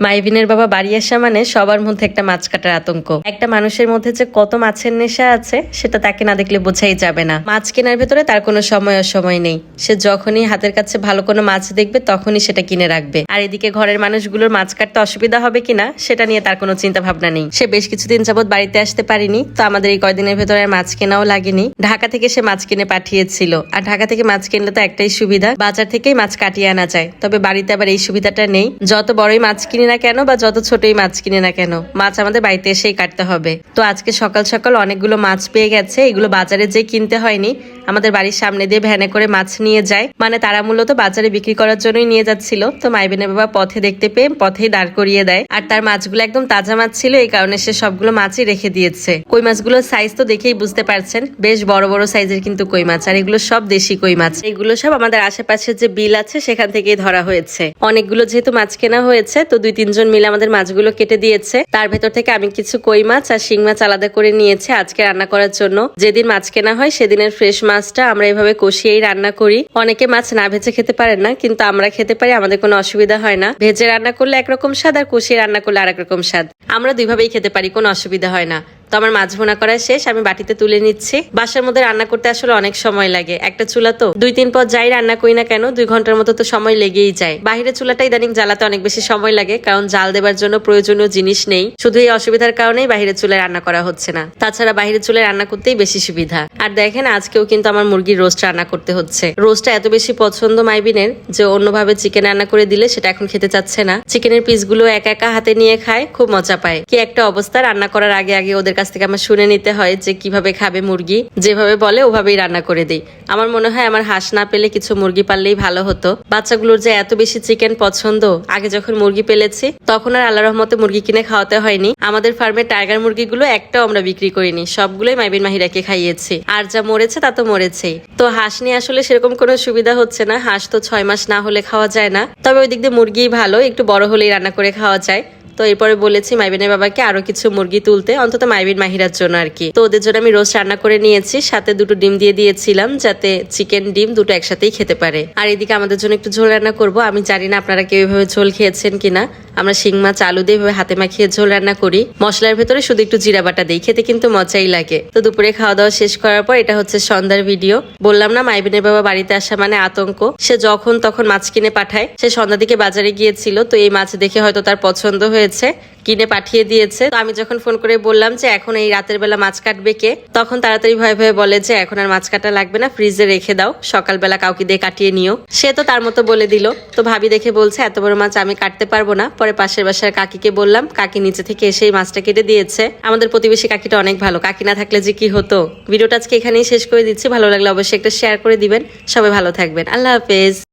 মাইভিনের বাবা বাড়ি আসা মানে সবার মধ্যে একটা মাছ কাটার আতঙ্ক। একটা মানুষের মধ্যে যে কত মাছের নেশা আছে সেটা তাকে না দেখলে বোঝাই যাবে না। মাছ কেনার ভেতরে তার কোনো সময় অসময় নেই। সে যখনই হাতের কাছে ভালো কোনো মাছ দেখবে তখনই সেটা কিনে রাখবে। আর এদিকে ঘরের মানুষগুলোর মাছ কাটতে অসুবিধা হবে কিনা সেটা নিয়ে তার কোনো চিন্তা ভাবনা নেই। সে বেশ কিছুদিন যাবত বাড়িতে আসতে পারিনি, তো আমাদের এই কয়দিনের ভেতরে আর মাছ কেনাও লাগেনি। ঢাকা থেকে সে মাছ কিনে পাঠিয়েছিল। আর ঢাকা থেকে মাছ কিনলে তো একটাই সুবিধা, বাজার থেকেই মাছ কাটিয়ে আনা যায়। তবে বাড়িতে আবার এই সুবিধাটা নেই। যত বড়ই মাছ কিনি না কেন বা যত ছোটই মাছ কিনে না কেন, মাছ আমাদের বাড়িতে এসেই কাটতে হবে। তো আজকে সকাল সকাল অনেকগুলো মাছ পেয়ে গেছে। এগুলো বাজারে যে কিনতে হয়নি, আমাদের বাড়ির সামনে দিয়ে ভ্যানে করে মাছ নিয়ে যায়। মানে তারা মূলত বাজারে বিক্রি করার জন্যই নিয়ে যাচ্ছিল। তো মাইবিনের বাবা পথে দেখতে পেয়ে পথেই দাঁড় করিয়ে দেয়। আর তার মাছগুলো একদম তাজা মাছ ছিল, এই কারণে সে সবগুলো মাছই রেখে দিয়েছে। কই মাছগুলোর সাইজ তো দেখেই বুঝতে পারছেন, বেশ বড় বড় সাইজের কিন্তু কই মাছ। আর এগুলো সব দেশি কই মাছ। এগুলো সব আমাদের আশেপাশে যে বিল আছে সেখান থেকেই ধরা হয়েছে। অনেকগুলো যেহেতু মাছ কেনা হয়েছে, তো 2-3 জন মিলে আমাদের মাছগুলো কেটে দিয়েছে। তার ভেতর থেকে আমি কিছু কই মাছ আর শিং মাছ আলাদা করে নিয়েছি আজকে রান্না করার জন্য। যেদিন মাছ কেনা হয় সেদিনের ফ্রেশ মাছটা আমরা এভাবে কষিয়েই রান্না করি। অনেকে মাছ না ভেজে খেতে পারেন না, কিন্তু আমরা খেতে পারি, আমাদের কোনো অসুবিধা হয় না। ভেজে রান্না করলে একরকম স্বাদ, আর কষিয়ে রান্না করলে আরেক রকম স্বাদ। আমরা দুইভাবেই খেতে পারি, কোনো অসুবিধা হয় না। তো আমার মাছ ভুনা করা শেষ, আমি বাটিতে তুলে নিচ্ছি। বাসার মধ্যে রান্না করতে আসলে অনেক সময় লাগে। একটা চুলা তো 2-3 পর যাই রান্না করি না কেন 2 ঘন্টার মতো তো সময় লেগেই যায়। বাহিরের চুলাটা ইদানিং জ্বালাতে অনেক বেশি সময় লাগে, কারণ জাল দেবার জন্য প্রয়োজনীয় জিনিস নেই। শুধু এই অসুবিধার কারণেই বাহিরের চুলায় রান্না করা হচ্ছে না। তাছাড়া বাহিরের চুলায় রান্না করতেই বেশি সুবিধা। আর দেখেন আজকেও কিন্তু আমার মুরগির রোস্ট রান্না করতে হচ্ছে। রোস্টটা এত বেশি পছন্দ মাইবিনের যে অন্যভাবে চিকেন রান্না করে দিলে সেটা এখন খেতে চাচ্ছে না। চিকেনের পিসগুলো একা একা হাতে নিয়ে খায়, খুব মজা পায়। কি একটা অবস্থা! রান্না করার আগে আগে ওদের কাছ থেকে আমার শুনে নিতে হয় যে কিভাবে খাবে মুরগি। যেভাবে বলে ওভাবেই রান্না করে দিই। আমার মনে হয় আমার হাঁস না পেলে কিছু মুরগি পাললেই ভালো হতো। বাচ্চাগুলোর যে এত বেশি চিকেন পছন্দ, আগে যখন মুরগি পেলেছি তখন আর আল্লাহর রহমতে মুরগি কিনে খাওয়াতে হয়নি। আমাদের ফার্মে টাইগার মুরগিগুলো একটাও আমরা বিক্রি করিনি, সবগুলোই মাইবিন মাহিরাকে খাইয়েছি। আর যা মরেছে তা তো মরেছেই। তো হাঁস নিয়ে আসলে সেরকম কোনো সুবিধা হচ্ছে না। হাঁস তো 6 মাস না হলে খাওয়া যায় না। তবে ওই দিক দিয়ে মুরগি ভালো, একটু বড় হলেই রান্না করে খাওয়া যায়। তো এরপরে বলেছি মাইবিনের বাবাকে আরো কিছু মুরগি তুলতে, অন্তত মাইবিন মাহিরার জন্য আর কি। তো ওদের জন্য আমি রোস্ট রান্না করে নিয়েছি, সাথে 2টো ডিম দিয়ে দিয়েছিলাম যাতে চিকেন ডিম দুটো একসাথেই খেতে পারে। আর এদিকে আমাদের জন্য একটু ঝোল রান্না করব। আমি জানি না আপনারা কেউ এভাবে ঝোল খেয়েছেন কিনা। আমরা শিং মাছ আলু দিয়ে এভাবে হাতে মাখিয়ে ঝোল রান্না করি। মশলার ভেতরে শুধু একটু জিরা বাটা দিই, খেতে কিন্তু মজাই লাগে। তো দুপুরে খাওয়া দাওয়া শেষ করার পর এটা হচ্ছে সন্ধ্যার ভিডিও। বললাম না মাইবিনের বাবা বাড়িতে আসা মানে আতঙ্ক। সে যখন তখন মাছ কিনে পাঠায়। সে সন্ধ্যার দিকে বাজারে গিয়েছিল, তো এই মাছ দেখে হয়তো তার পছন্দ হয়েছে, কিনে পাঠিয়ে দিয়েছে। তো আমি যখন ফোন করে বললাম যে এখন এই রাতের বেলা মাছ কাটবে কে, তখন তাড়াতাড়ি ভয়ে ভয়ে বলে যে এখন আর মাছ কাটা লাগবে না, ফ্রিজে রেখে দাও, সকালবেলা কাউকে দিয়ে কাটিয়ে নিও। সে তো তার মতো বলে দিল। তো ভাবি দেখে বলছে এত বড় মাছ আমি কাটতে পারবো না। পরে পাশের বাসার কাকিকে বললাম, কাকি নিচে থেকে এসে এই মাছটা কেটে দিয়েছে। আমাদের প্রতিবেশী কাকিটা অনেক ভালো, কাকি না থাকলে যে কি হতো। ভিডিওটা আজকে এখানেই শেষ করে দিচ্ছি। ভালো লাগলে অবশ্যই একটা শেয়ার করে দিবেন। সবাই ভালো থাকবেন। আল্লাহ হাফেজ।